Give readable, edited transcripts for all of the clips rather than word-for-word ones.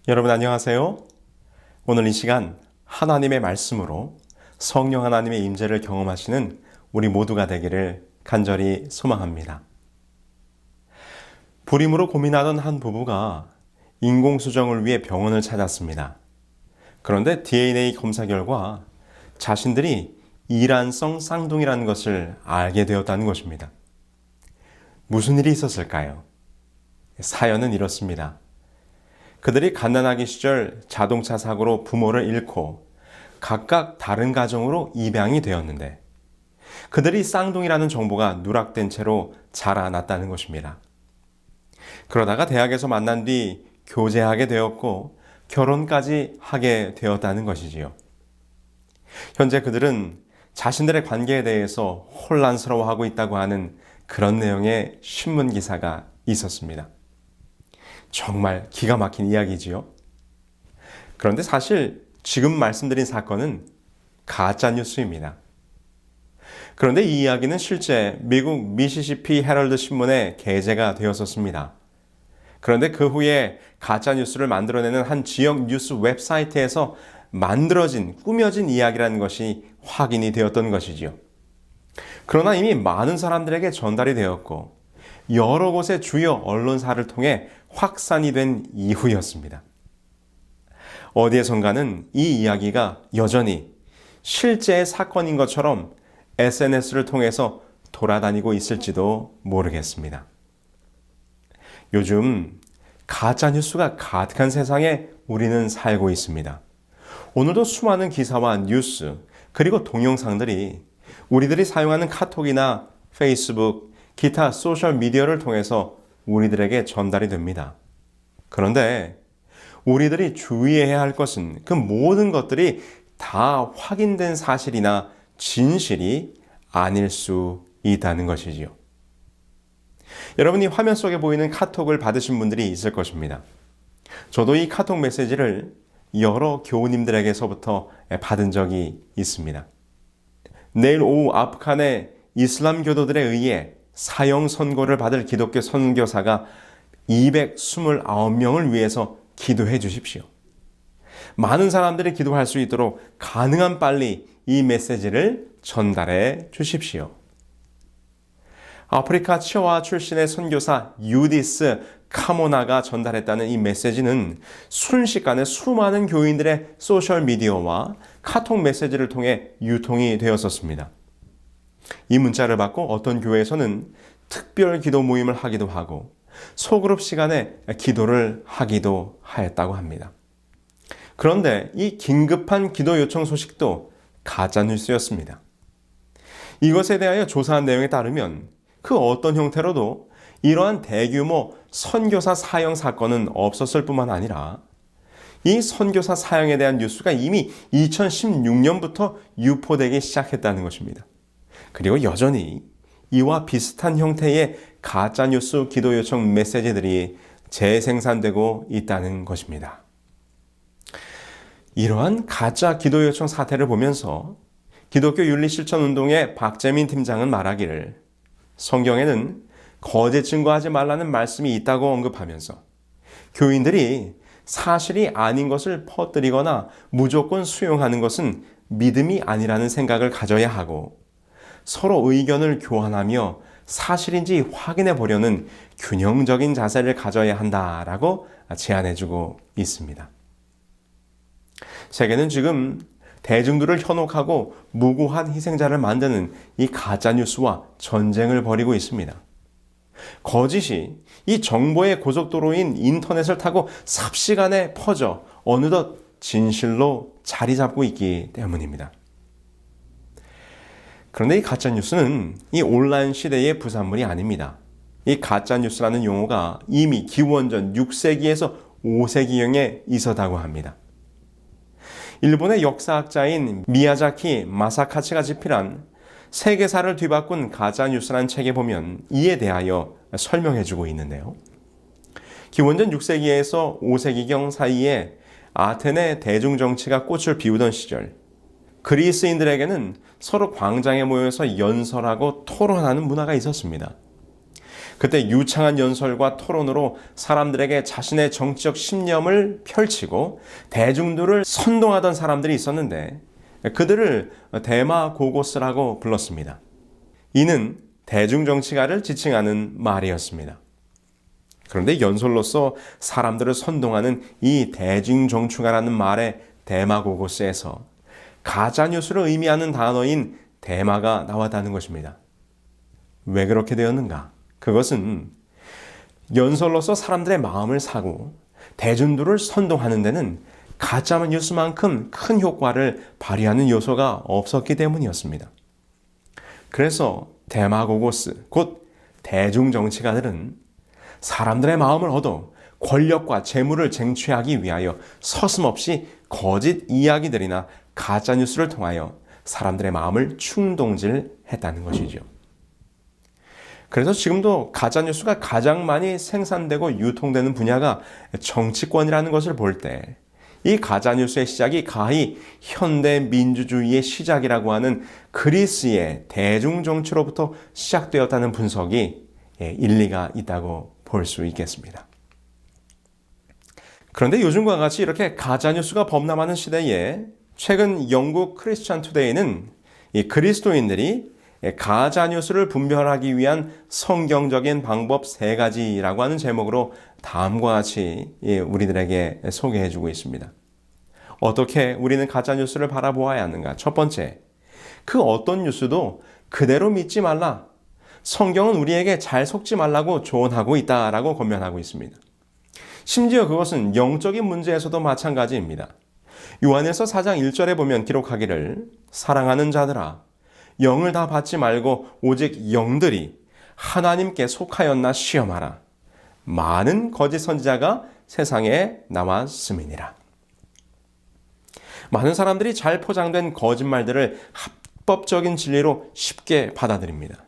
여러분 안녕하세요. 오늘 이 시간 하나님의 말씀으로 성령 하나님의 임재를 경험하시는 우리 모두가 되기를 간절히 소망합니다. 불임으로 고민하던 한 부부가 인공수정을 위해 병원을 찾았습니다. 그런데 DNA 검사 결과 자신들이 이란성 쌍둥이라는 것을 알게 되었다는 것입니다. 무슨 일이 있었을까요? 사연은 이렇습니다. 그들이 갓난아기 시절 자동차 사고로 부모를 잃고 각각 다른 가정으로 입양이 되었는데 그들이 쌍둥이라는 정보가 누락된 채로 자라났다는 것입니다. 그러다가 대학에서 만난 뒤 교제하게 되었고 결혼까지 하게 되었다는 것이지요. 현재 그들은 자신들의 관계에 대해서 혼란스러워하고 있다고 하는 그런 내용의 신문 기사가 있었습니다. 정말 기가 막힌 이야기지요. 그런데 사실 지금 말씀드린 사건은 가짜 뉴스입니다. 그런데 이 이야기는 실제 미국 미시시피 헤럴드 신문에 게재가 되었었습니다. 그런데 그 후에 가짜 뉴스를 만들어내는 한 지역 뉴스 웹사이트에서 만들어진, 꾸며진 이야기라는 것이 확인이 되었던 것이지요. 그러나 이미 많은 사람들에게 전달이 되었고 여러 곳의 주요 언론사를 통해 확산이 된 이후였습니다. 어디에선가는 이 이야기가 여전히 실제의 사건인 것처럼 SNS를 통해서 돌아다니고 있을지도 모르겠습니다. 요즘 가짜뉴스가 가득한 세상에 우리는 살고 있습니다. 오늘도 수많은 기사와 뉴스 그리고 동영상들이 우리들이 사용하는 카톡이나 페이스북, 기타 소셜미디어를 통해서 우리들에게 전달이 됩니다. 그런데 우리들이 주의해야 할 것은 그 모든 것들이 다 확인된 사실이나 진실이 아닐 수 있다는 것이지요. 여러분이 화면 속에 보이는 카톡을 받으신 분들이 있을 것입니다. 저도 이 카톡 메시지를 여러 교우님들에게서부터 받은 적이 있습니다. 내일 오후 아프간의 이슬람 교도들에 의해 사형 선고를 받을 기독교 선교사가 229명을 위해서 기도해 주십시오. 많은 사람들이 기도할 수 있도록 가능한 빨리 이 메시지를 전달해 주십시오. 아프리카 치와 출신의 선교사 유디스 카모나가 전달했다는 이 메시지는 순식간에 수많은 교인들의 소셜미디어와 카톡 메시지를 통해 유통이 되었었습니다. 이 문자를 받고 어떤 교회에서는 특별 기도 모임을 하기도 하고 소그룹 시간에 기도를 하기도 하였다고 합니다. 그런데 이 긴급한 기도 요청 소식도 가짜뉴스였습니다. 이것에 대하여 조사한 내용에 따르면 그 어떤 형태로도 이러한 대규모 선교사 사형 사건은 없었을 뿐만 아니라 이 선교사 사형에 대한 뉴스가 이미 2016년부터 유포되기 시작했다는 것입니다. 그리고 여전히 이와 비슷한 형태의 가짜뉴스 기도 요청 메시지들이 재생산되고 있다는 것입니다. 이러한 가짜 기도 요청 사태를 보면서 기독교 윤리실천운동의 박재민 팀장은 말하기를 성경에는 거짓 증거하지 말라는 말씀이 있다고 언급하면서 교인들이 사실이 아닌 것을 퍼뜨리거나 무조건 수용하는 것은 믿음이 아니라는 생각을 가져야 하고 서로 의견을 교환하며 사실인지 확인해 보려는 균형적인 자세를 가져야 한다라고 제안해주고 있습니다. 세계는 지금 대중들을 현혹하고 무고한 희생자를 만드는 이 가짜뉴스와 전쟁을 벌이고 있습니다. 거짓이 이 정보의 고속도로인 인터넷을 타고 삽시간에 퍼져 어느덧 진실로 자리 잡고 있기 때문입니다. 그런데 이 가짜뉴스는 이 온라인 시대의 부산물이 아닙니다. 이 가짜뉴스라는 용어가 이미 기원전 6세기에서 5세기경에 있었다고 합니다. 일본의 역사학자인 미야자키 마사카치가 집필한 세계사를 뒤바꾼 가짜뉴스라는 책에 보면 이에 대하여 설명해주고 있는데요. 기원전 6세기에서 5세기경 사이에 아테네 대중정치가 꽃을 피우던 시절 그리스인들에게는 서로 광장에 모여서 연설하고 토론하는 문화가 있었습니다. 그때 유창한 연설과 토론으로 사람들에게 자신의 정치적 신념을 펼치고 대중들을 선동하던 사람들이 있었는데 그들을 데마고고스라고 불렀습니다. 이는 대중정치가를 지칭하는 말이었습니다. 그런데 연설로서 사람들을 선동하는 이 대중정치가라는 말의 데마고고스에서 가짜뉴스를 의미하는 단어인 데마가 나왔다는 것입니다. 왜 그렇게 되었는가? 그것은 연설로서 사람들의 마음을 사고 대중들을 선동하는 데는 가짜 뉴스만큼 큰 효과를 발휘하는 요소가 없었기 때문이었습니다. 그래서 데마고고스, 곧 대중정치가들은 사람들의 마음을 얻어 권력과 재물을 쟁취하기 위하여 서슴없이 거짓 이야기들이나 가짜 뉴스를 통하여 사람들의 마음을 충동질했다는 것이죠. 그래서 지금도 가짜 뉴스가 가장 많이 생산되고 유통되는 분야가 정치권이라는 것을 볼 때 이 가짜 뉴스의 시작이 가히 현대 민주주의의 시작이라고 하는 그리스의 대중 정치로부터 시작되었다는 분석이 일리가 있다고 볼 수 있겠습니다. 그런데 요즘과 같이 이렇게 가짜 뉴스가 범람하는 시대에 최근 영국 크리스천 투데이는 이 그리스도인들이 가짜 뉴스를 분별하기 위한 성경적인 방법 3가지라고 하는 제목으로 다음과 같이 우리들에게 소개해 주고 있습니다. 어떻게 우리는 가짜 뉴스를 바라보아야 하는가? 첫 번째, 그 어떤 뉴스도 그대로 믿지 말라. 성경은 우리에게 잘 속지 말라고 조언하고 있다라고 권면하고 있습니다. 심지어 그것은 영적인 문제에서도 마찬가지입니다. 요한일서 4장 1절에 보면 기록하기를 사랑하는 자들아 영을 다 받지 말고 오직 영들이 하나님께 속하였나 시험하라. 많은 거짓 선지자가 세상에 나왔음이니라. 많은 사람들이 잘 포장된 거짓말들을 합법적인 진리로 쉽게 받아들입니다.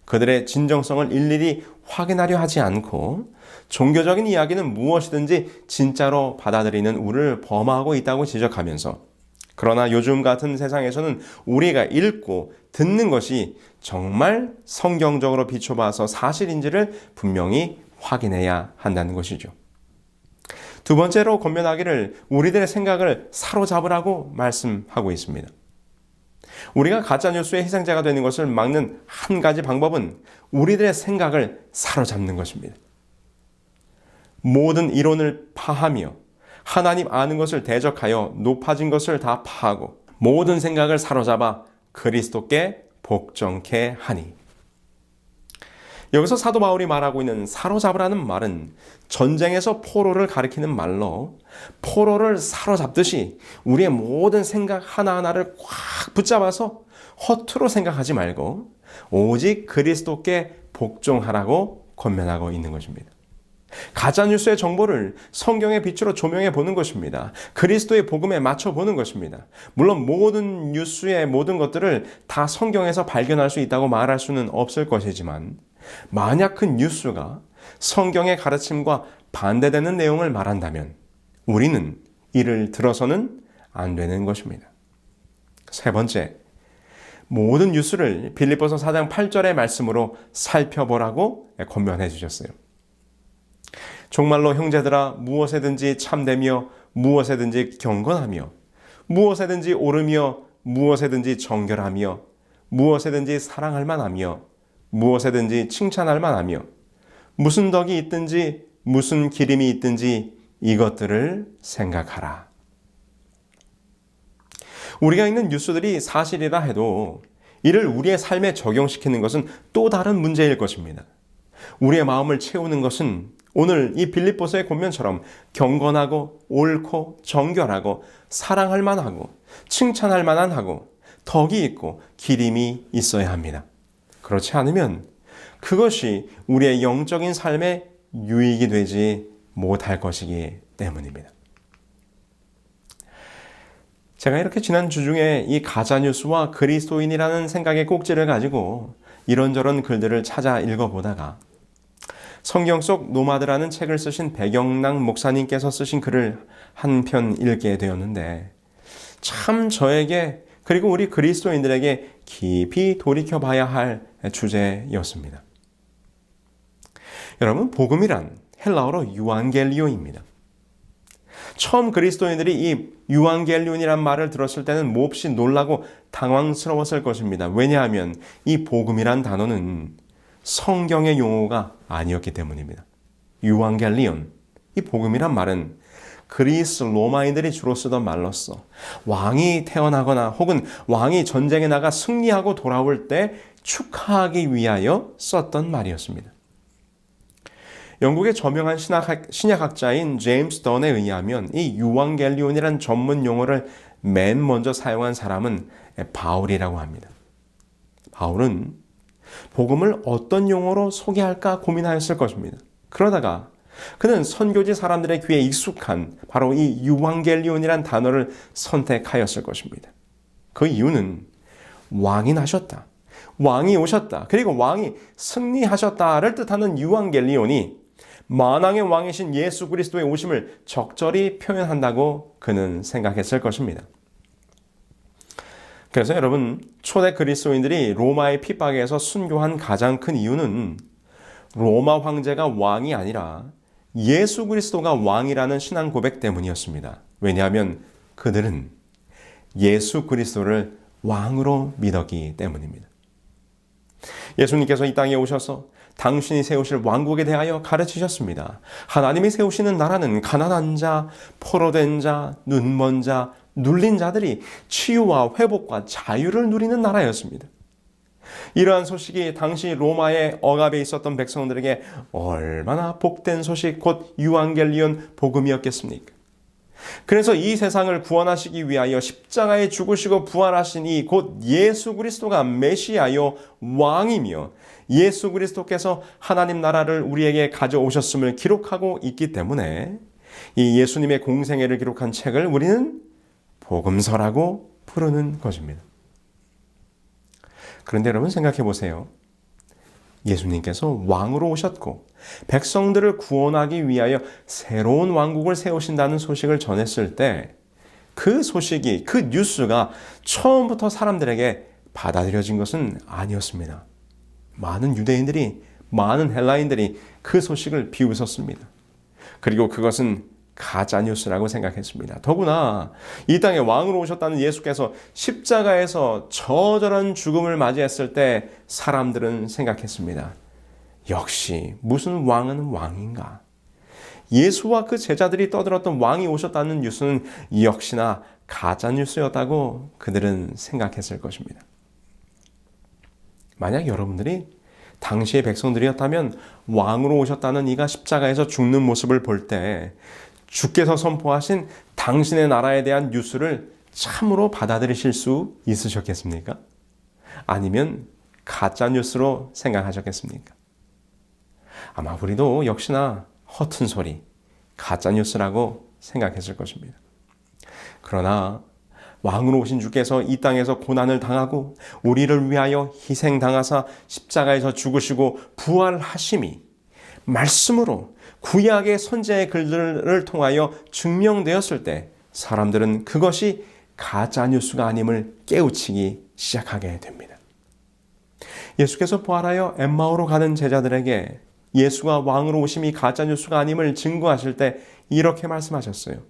그들의 진정성을 일일이 확인하려 하지 않고 종교적인 이야기는 무엇이든지 진짜로 받아들이는 우를 범하고 있다고 지적하면서, 그러나 요즘 같은 세상에서는 우리가 읽고 듣는 것이 정말 성경적으로 비춰봐서 사실인지를 분명히 확인해야 한다는 것이죠. 두 번째로 권면하기를 우리들의 생각을 사로잡으라고 말씀하고 있습니다. 우리가 가짜뉴스의 희생자가 되는 것을 막는 한 가지 방법은 우리들의 생각을 사로잡는 것입니다. 모든 이론을 파하며 하나님 아는 것을 대적하여 높아진 것을 다 파하고 모든 생각을 사로잡아 그리스도께 복종케 하니. 여기서 사도 바울이 말하고 있는 사로잡으라는 말은 전쟁에서 포로를 가리키는 말로 포로를 사로잡듯이 우리의 모든 생각 하나하나를 꽉 붙잡아서 허투루 생각하지 말고 오직 그리스도께 복종하라고 권면하고 있는 것입니다. 가짜뉴스의 정보를 성경의 빛으로 조명해 보는 것입니다. 그리스도의 복음에 맞춰 보는 것입니다. 물론 모든 뉴스의 모든 것들을 다 성경에서 발견할 수 있다고 말할 수는 없을 것이지만 만약 그 뉴스가 성경의 가르침과 반대되는 내용을 말한다면 우리는 이를 들어서는 안 되는 것입니다. 세 번째, 모든 뉴스를 빌립보서 4장 8절의 말씀으로 살펴보라고 권면해 주셨어요. 정말로 형제들아 무엇에든지 참되며 무엇에든지 경건하며 무엇에든지 옳으며 무엇에든지 정결하며 무엇에든지 사랑할 만하며 무엇에든지 칭찬할 만하며 무슨 덕이 있든지 무슨 기림이 있든지 이것들을 생각하라. 우리가 읽는 뉴스들이 사실이라 해도 이를 우리의 삶에 적용시키는 것은 또 다른 문제일 것입니다. 우리의 마음을 채우는 것은 오늘 이 빌립보서의 권면처럼 경건하고 옳고 정결하고 사랑할 만하고 칭찬할 만하고 덕이 있고 기림이 있어야 합니다. 그렇지 않으면 그것이 우리의 영적인 삶에 유익이 되지 못할 것이기 때문입니다. 제가 이렇게 지난 주 중에 이 가짜뉴스와 그리스도인이라는 생각의 꼭지를 가지고 이런저런 글들을 찾아 읽어보다가 성경 속 노마드라는 책을 쓰신 백영랑 목사님께서 쓰신 글을 한 편 읽게 되었는데 참 저에게 그리고 우리 그리스도인들에게 깊이 돌이켜봐야 할 주제였습니다. 여러분, 복음이란 헬라어로 유앙겔리온입니다. 처음 그리스도인들이 이 유앙겔리온이란 말을 들었을 때는 몹시 놀라고 당황스러웠을 것입니다. 왜냐하면 이 복음이란 단어는 성경의 용어가 아니었기 때문입니다. 유앙겔리온, 이 복음이란 말은 그리스 로마인들이 주로 쓰던 말로서 왕이 태어나거나 혹은 왕이 전쟁에 나가 승리하고 돌아올 때 축하하기 위하여 썼던 말이었습니다. 영국의 저명한 신약학자인 제임스 던에 의하면 이 유앙겔리온이란 전문 용어를 맨 먼저 사용한 사람은 바울이라고 합니다. 바울은 복음을 어떤 용어로 소개할까 고민하였을 것입니다. 그러다가 그는 선교지 사람들의 귀에 익숙한 바로 이 유앙겔리온이란 단어를 선택하였을 것입니다. 그 이유는 왕이 나셨다, 왕이 오셨다, 그리고 왕이 승리하셨다를 뜻하는 유앙겔리온이 만왕의 왕이신 예수 그리스도의 오심을 적절히 표현한다고 그는 생각했을 것입니다. 그래서 여러분, 초대 그리스도인들이 로마의 핍박에서 순교한 가장 큰 이유는 로마 황제가 왕이 아니라 예수 그리스도가 왕이라는 신앙 고백 때문이었습니다. 왜냐하면 그들은 예수 그리스도를 왕으로 믿었기 때문입니다. 예수님께서 이 땅에 오셔서 당신이 세우실 왕국에 대하여 가르치셨습니다. 하나님이 세우시는 나라는 가난한 자, 포로된 자, 눈먼 자, 눌린 자들이 치유와 회복과 자유를 누리는 나라였습니다. 이러한 소식이 당시 로마의 억압에 있었던 백성들에게 얼마나 복된 소식, 곧 유앙겔리온 복음이었겠습니까? 그래서 이 세상을 구원하시기 위하여 십자가에 죽으시고 부활하신 이 곧 예수 그리스도가 메시아요 왕이며 예수 그리스도께서 하나님 나라를 우리에게 가져오셨음을 기록하고 있기 때문에 이 예수님의 공생애를 기록한 책을 우리는 복음서라고 부르는 것입니다. 그런데 여러분, 생각해 보세요. 예수님께서 왕으로 오셨고 백성들을 구원하기 위하여 새로운 왕국을 세우신다는 소식을 전했을 때 그 소식이, 그 뉴스가 처음부터 사람들에게 받아들여진 것은 아니었습니다. 많은 유대인들이, 많은 헬라인들이 그 소식을 비웃었습니다. 그리고 그것은 가짜 뉴스라고 생각했습니다. 더구나 이 땅에 왕으로 오셨다는 예수께서 십자가에서 저절한 죽음을 맞이했을 때 사람들은 생각했습니다. 역시 무슨 왕은 왕인가? 예수와 그 제자들이 떠들었던 왕이 오셨다는 뉴스는 역시나 가짜 뉴스였다고 그들은 생각했을 것입니다. 만약 여러분들이 당시의 백성들이었다면 왕으로 오셨다는 이가 십자가에서 죽는 모습을 볼 때 주께서 선포하신 당신의 나라에 대한 뉴스를 참으로 받아들이실 수 있으셨겠습니까? 아니면 가짜 뉴스로 생각하셨겠습니까? 아마 우리도 역시나 허튼 소리, 가짜 뉴스라고 생각했을 것입니다. 그러나 왕으로 오신 주께서 이 땅에서 고난을 당하고 우리를 위하여 희생당하사 십자가에서 죽으시고 부활하심이 말씀으로 구약의 선지자의 글들을 통하여 증명되었을 때 사람들은 그것이 가짜 뉴스가 아님을 깨우치기 시작하게 됩니다. 예수께서 부활하여 엠마오로 가는 제자들에게 예수가 왕으로 오심이 가짜 뉴스가 아님을 증거하실 때 이렇게 말씀하셨어요.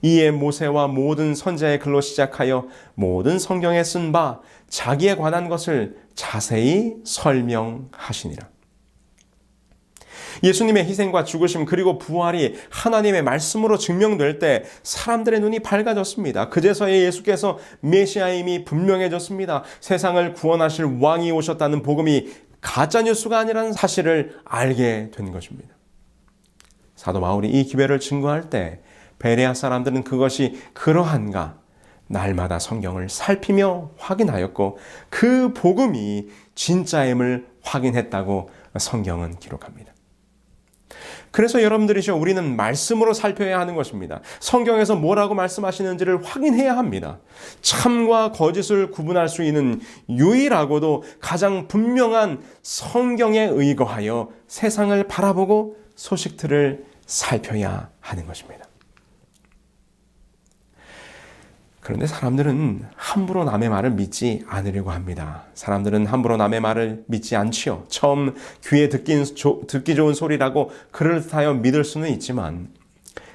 이에 모세와 모든 선지자의 글로 시작하여 모든 성경에 쓴 바 자기에 관한 것을 자세히 설명하시니라. 예수님의 희생과 죽으심 그리고 부활이 하나님의 말씀으로 증명될 때 사람들의 눈이 밝아졌습니다. 그제서야 예수께서 메시아임이 분명해졌습니다. 세상을 구원하실 왕이 오셨다는 복음이 가짜뉴스가 아니라는 사실을 알게 된 것입니다. 사도 바울이 이 기회를 증거할 때 베레아 사람들은 그것이 그러한가 날마다 성경을 살피며 확인하였고 그 복음이 진짜임을 확인했다고 성경은 기록합니다. 그래서 여러분들이죠, 우리는 말씀으로 살펴야 하는 것입니다. 성경에서 뭐라고 말씀하시는지를 확인해야 합니다. 참과 거짓을 구분할 수 있는 유일하고도 가장 분명한 성경에 의거하여 세상을 바라보고 소식들을 살펴야 하는 것입니다. 그런데 사람들은 함부로 남의 말을 믿지 않으려고 합니다. 사람들은 함부로 남의 말을 믿지 않지요. 처음 귀에 듣기 좋은 소리라고 그럴듯하여 믿을 수는 있지만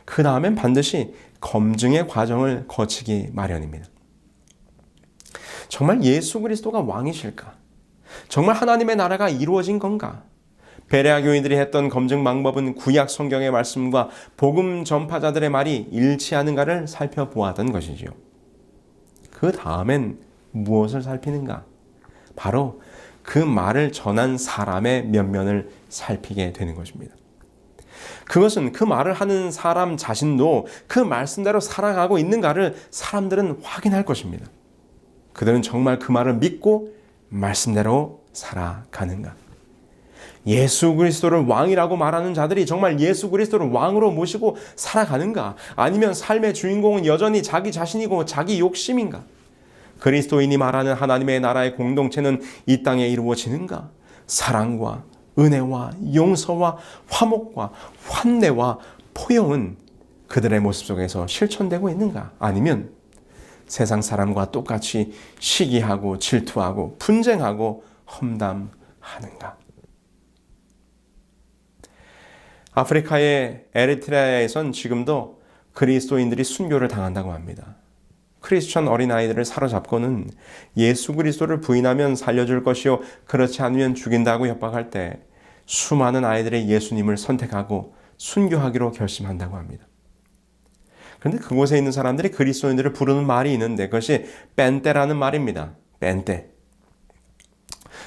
그 다음엔 반드시 검증의 과정을 거치기 마련입니다. 정말 예수 그리스도가 왕이실까? 정말 하나님의 나라가 이루어진 건가? 베레아 교인들이 했던 검증 방법은 구약 성경의 말씀과 복음 전파자들의 말이 일치하는가를 살펴보았던 것이지요. 그 다음엔 무엇을 살피는가? 바로 그 말을 전한 사람의 면면을 살피게 되는 것입니다. 그것은 그 말을 하는 사람 자신도 그 말씀대로 살아가고 있는가를 사람들은 확인할 것입니다. 그들은 정말 그 말을 믿고 말씀대로 살아가는가? 예수 그리스도를 왕이라고 말하는 자들이 정말 예수 그리스도를 왕으로 모시고 살아가는가? 아니면 삶의 주인공은 여전히 자기 자신이고 자기 욕심인가? 그리스도인이 말하는 하나님의 나라의 공동체는 이 땅에 이루어지는가? 사랑과 은혜와 용서와 화목과 환대와 포용은 그들의 모습 속에서 실천되고 있는가? 아니면 세상 사람과 똑같이 시기하고 질투하고 분쟁하고 험담하는가? 아프리카의 에리트레아에선 지금도 그리스도인들이 순교를 당한다고 합니다. 크리스천 어린아이들을 사로잡고는 예수 그리스도를 부인하면 살려줄 것이요 그렇지 않으면 죽인다고 협박할 때 수많은 아이들의 예수님을 선택하고 순교하기로 결심한다고 합니다. 그런데 그곳에 있는 사람들이 그리스도인들을 부르는 말이 있는데 그것이 뺀떼라는 말입니다. 뺀떼.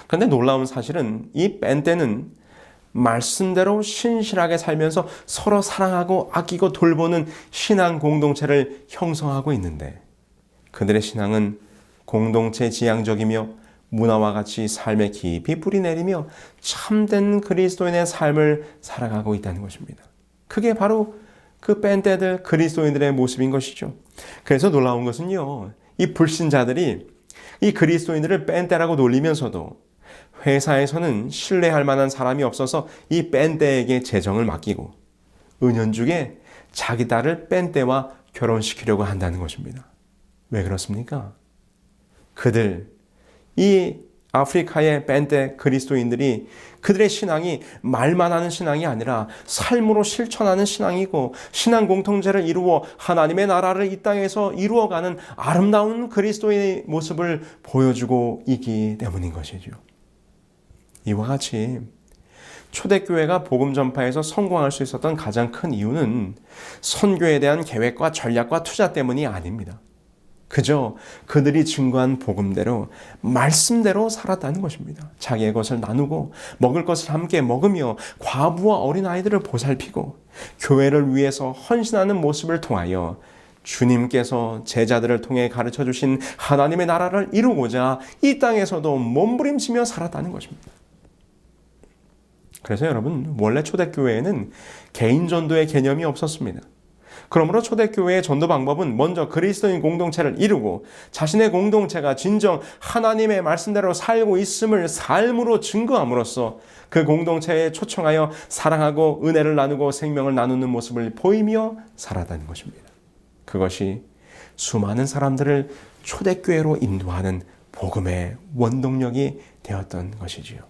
그런데 놀라운 사실은 이 뺀떼는 말씀대로 신실하게 살면서 서로 사랑하고 아끼고 돌보는 신앙 공동체를 형성하고 있는데 그들의 신앙은 공동체 지향적이며 문화와 같이 삶에 깊이 뿌리내리며 참된 그리스도인의 삶을 살아가고 있다는 것입니다. 그게 바로 그 뺀떼들 그리스도인들의 모습인 것이죠. 그래서 놀라운 것은요, 이 불신자들이 이 그리스도인들을 뺀떼라고 놀리면서도 회사에서는 신뢰할 만한 사람이 없어서 이 뺀떼에게 재정을 맡기고 은연중에 자기 딸을 뺀떼와 결혼시키려고 한다는 것입니다. 왜 그렇습니까? 이 아프리카의 뺀떼 그리스도인들이 그들의 신앙이 말만 하는 신앙이 아니라 삶으로 실천하는 신앙이고 신앙 공통체를 이루어 하나님의 나라를 이 땅에서 이루어가는 아름다운 그리스도의 모습을 보여주고 있기 때문인 것이죠. 이와 같이 초대교회가 복음 전파에서 성공할 수 있었던 가장 큰 이유는 선교에 대한 계획과 전략과 투자 때문이 아닙니다. 그저 그들이 증거한 복음대로 말씀대로 살았다는 것입니다. 자기의 것을 나누고 먹을 것을 함께 먹으며 과부와 어린아이들을 보살피고 교회를 위해서 헌신하는 모습을 통하여 주님께서 제자들을 통해 가르쳐 주신 하나님의 나라를 이루고자 이 땅에서도 몸부림치며 살았다는 것입니다. 그래서 여러분, 원래 초대교회에는 개인 전도의 개념이 없었습니다. 그러므로 초대교회의 전도 방법은 먼저 그리스도인 공동체를 이루고 자신의 공동체가 진정 하나님의 말씀대로 살고 있음을 삶으로 증거함으로써 그 공동체에 초청하여 사랑하고 은혜를 나누고 생명을 나누는 모습을 보이며 살아가는 것입니다. 그것이 수많은 사람들을 초대교회로 인도하는 복음의 원동력이 되었던 것이지요.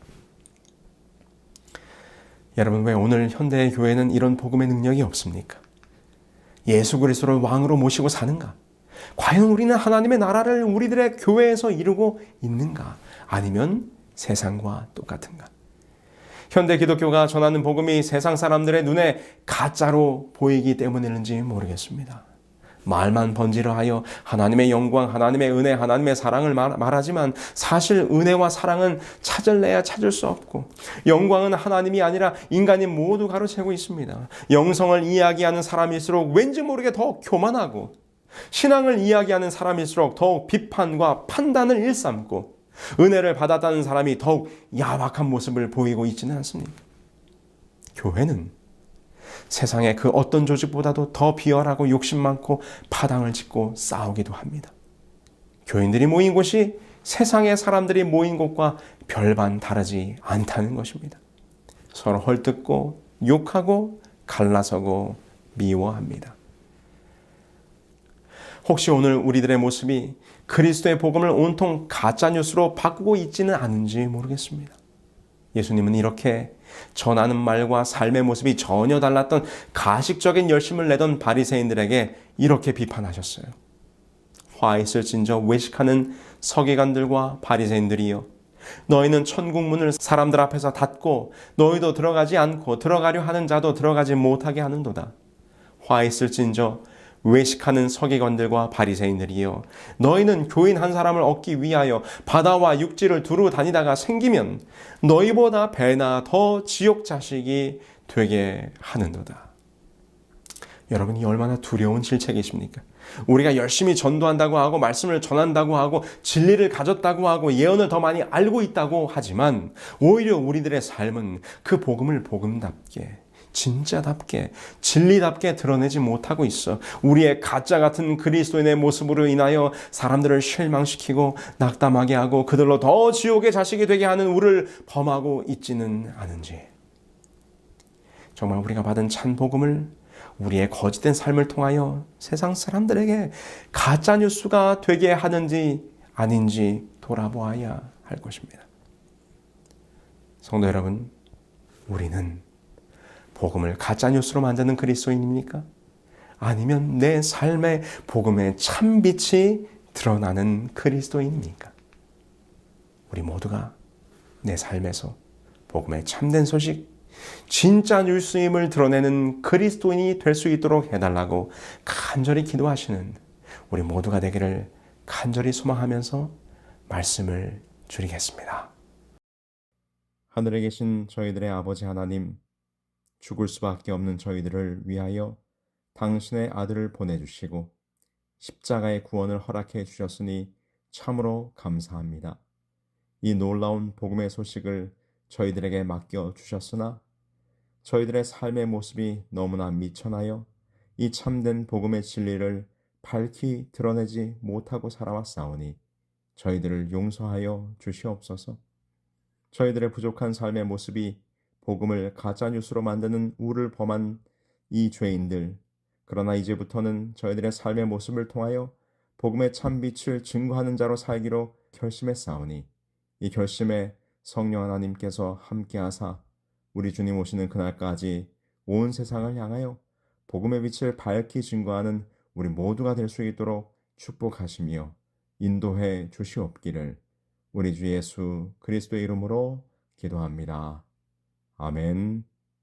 여러분, 왜 오늘 현대의 교회는 이런 복음의 능력이 없습니까? 예수 그리스도를 왕으로 모시고 사는가? 과연 우리는 하나님의 나라를 우리들의 교회에서 이루고 있는가? 아니면 세상과 똑같은가? 현대 기독교가 전하는 복음이 세상 사람들의 눈에 가짜로 보이기 때문인지 모르겠습니다. 말만 번지르하여 하나님의 영광, 하나님의 은혜, 하나님의 사랑을 말하지만 사실 은혜와 사랑은 찾을래야 찾을 수 없고 영광은 하나님이 아니라 인간이 모두 가로채고 있습니다. 영성을 이야기하는 사람일수록 왠지 모르게 더 교만하고 신앙을 이야기하는 사람일수록 더욱 비판과 판단을 일삼고 은혜를 받았다는 사람이 더욱 야박한 모습을 보이고 있지는 않습니까? 교회는 세상의 그 어떤 조직보다도 더 비열하고 욕심 많고 파당을 짓고 싸우기도 합니다. 교인들이 모인 곳이 세상의 사람들이 모인 곳과 별반 다르지 않다는 것입니다. 서로 헐뜯고 욕하고 갈라서고 미워합니다. 혹시 오늘 우리들의 모습이 그리스도의 복음을 온통 가짜뉴스로 바꾸고 있지는 않은지 모르겠습니다. 예수님은 이렇게 전하는 말과 삶의 모습이 전혀 달랐던 가식적인 열심을 내던 바리새인들에게 이렇게 비판하셨어요. 화 있을진저 외식하는 서기관들과 바리새인들이여, 너희는 천국 문을 사람들 앞에서 닫고 너희도 들어가지 않고 들어가려 하는 자도 들어가지 못하게 하는도다. 화 있을진저 외식하는 서기관들과 바리새인들이여, 너희는 교인 한 사람을 얻기 위하여 바다와 육지를 두루 다니다가 생기면 너희보다 배나 더 지옥 자식이 되게 하는도다. 여러분이 얼마나 두려운 실책이십니까? 우리가 열심히 전도한다고 하고 말씀을 전한다고 하고 진리를 가졌다고 하고 예언을 더 많이 알고 있다고 하지만 오히려 우리들의 삶은 그 복음을 복음답게, 진짜답게, 진리답게 드러내지 못하고 있어. 우리의 가짜 같은 그리스도인의 모습으로 인하여 사람들을 실망시키고 낙담하게 하고 그들로 더 지옥의 자식이 되게 하는 우를 범하고 있지는 않은지. 정말 우리가 받은 참 복음을 우리의 거짓된 삶을 통하여 세상 사람들에게 가짜 뉴스가 되게 하는지 아닌지 돌아보아야 할 것입니다. 성도 여러분, 우리는 복음을 가짜 뉴스로 만드는 그리스도인입니까? 아니면 내 삶의 복음의 참빛이 드러나는 그리스도인입니까? 우리 모두가 내 삶에서 복음의 참된 소식, 진짜 뉴스임을 드러내는 그리스도인이 될 수 있도록 해달라고 간절히 기도하시는 우리 모두가 되기를 간절히 소망하면서 말씀을 드리겠습니다. 하늘에 계신 저희들의 아버지 하나님, 죽을 수밖에 없는 저희들을 위하여 당신의 아들을 보내주시고 십자가의 구원을 허락해 주셨으니 참으로 감사합니다. 이 놀라운 복음의 소식을 저희들에게 맡겨 주셨으나 저희들의 삶의 모습이 너무나 미천하여 이 참된 복음의 진리를 밝히 드러내지 못하고 살아왔사오니 저희들을 용서하여 주시옵소서. 저희들의 부족한 삶의 모습이 복음을 가짜뉴스로 만드는 우를 범한 이 죄인들, 그러나 이제부터는 저희들의 삶의 모습을 통하여 복음의 참빛을 증거하는 자로 살기로 결심했사오니 이 결심에 성령 하나님께서 함께하사 우리 주님 오시는 그날까지 온 세상을 향하여 복음의 빛을 밝히 증거하는 우리 모두가 될 수 있도록 축복하시며 인도해 주시옵기를 우리 주 예수 그리스도의 이름으로 기도합니다. 아멘.